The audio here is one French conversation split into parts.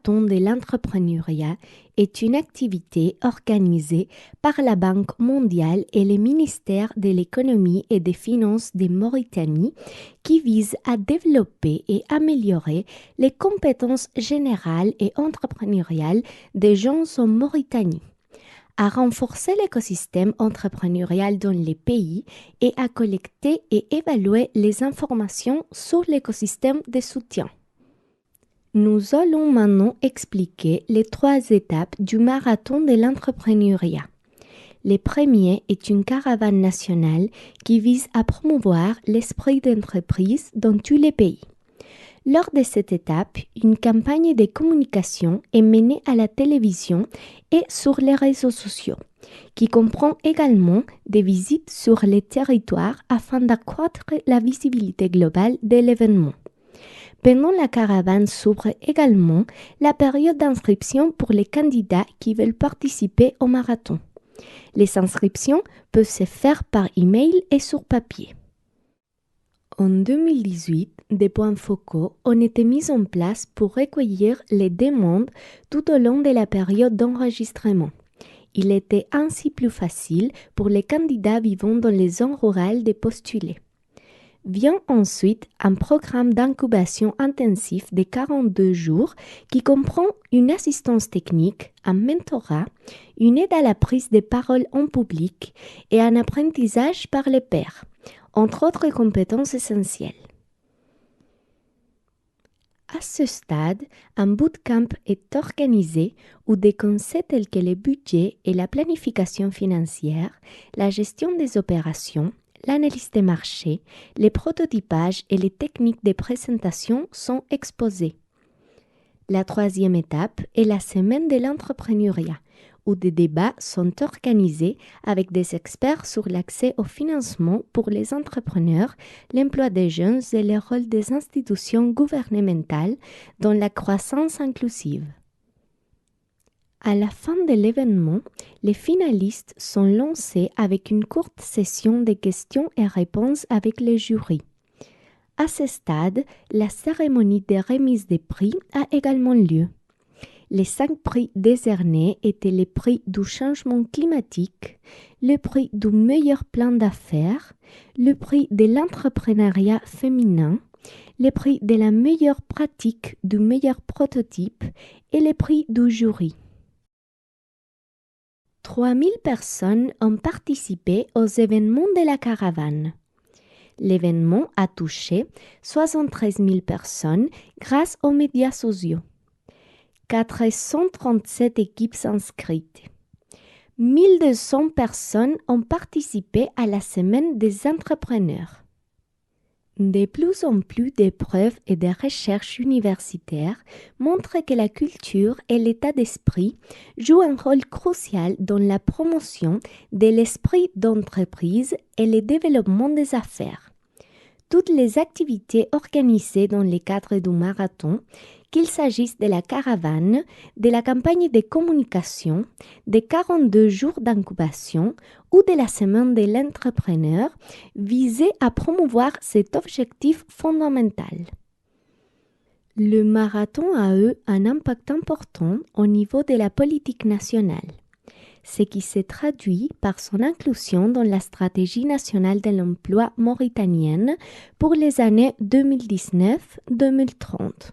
marathon de l'entrepreneuriat est une activité organisée par la Banque mondiale et le ministère de l'économie et des finances de Mauritanie qui vise à développer et améliorer les compétences générales et entrepreneuriales des gens en Mauritanie, à renforcer l'écosystème entrepreneurial dans les pays et à collecter et évaluer les informations sur l'écosystème de soutien. Nous allons maintenant expliquer les 3 étapes du marathon de l'entrepreneuriat. Le premier est une caravane nationale qui vise à promouvoir l'esprit d'entreprise dans tous les pays. Lors de cette étape, une campagne de communication est menée à la télévision et sur les réseaux sociaux, qui comprend également des visites sur les territoires afin d'accroître la visibilité globale de l'événement. Pendant la caravane s'ouvre également la période d'inscription pour les candidats qui veulent participer au marathon. Les inscriptions peuvent se faire par email et sur papier. En 2018, des points focaux ont été mis en place pour recueillir les demandes tout au long de la période d'enregistrement. Il était ainsi plus facile pour les candidats vivant dans les zones rurales de postuler. Vient ensuite un programme d'incubation intensif de 42 jours qui comprend une assistance technique, un mentorat, une aide à la prise de parole en public et un apprentissage par les pairs, entre autres compétences essentielles. À ce stade, un bootcamp est organisé où des concepts tels que le budget et la planification financière, la gestion des opérations, l'analyse des marchés, les prototypages et les techniques de présentation sont exposés. La 3e étape est la semaine de l'entrepreneuriat, où des débats sont organisés avec des experts sur l'accès au financement pour les entrepreneurs, l'emploi des jeunes et le rôle des institutions gouvernementales dans la croissance inclusive. À la fin de l'événement, les finalistes sont lancés avec une courte session de questions et réponses avec les jurys. À ce stade, la cérémonie de remise des prix a également lieu. Les 5 prix décernés étaient le prix du changement climatique, le prix du meilleur plan d'affaires, le prix de l'entrepreneuriat féminin, le prix de la meilleure pratique du meilleur prototype et le prix du jury. 3000 personnes ont participé aux événements de la caravane. L'événement a touché 73 000 personnes grâce aux médias sociaux. 437 équipes inscrites. 1200 personnes ont participé à la semaine des entrepreneurs. De plus en plus d'épreuves et de recherches universitaires montrent que la culture et l'état d'esprit jouent un rôle crucial dans la promotion de l'esprit d'entreprise et le développement des affaires. Toutes les activités organisées dans le cadre du marathon, qu'il s'agisse de la caravane, de la campagne de communication, des 42 jours d'incubation ou de la semaine de l'entrepreneur, visaient à promouvoir cet objectif fondamental. Le marathon a eu un impact important au niveau de la politique nationale, ce qui s'est traduit par son inclusion dans la stratégie nationale de l'emploi mauritanienne pour les années 2019-2030.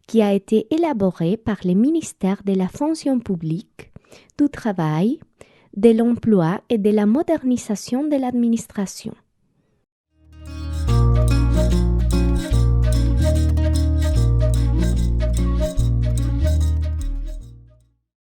Qui a été élaboré par les ministères de la fonction publique, du travail, de l'emploi et de la modernisation de l'administration.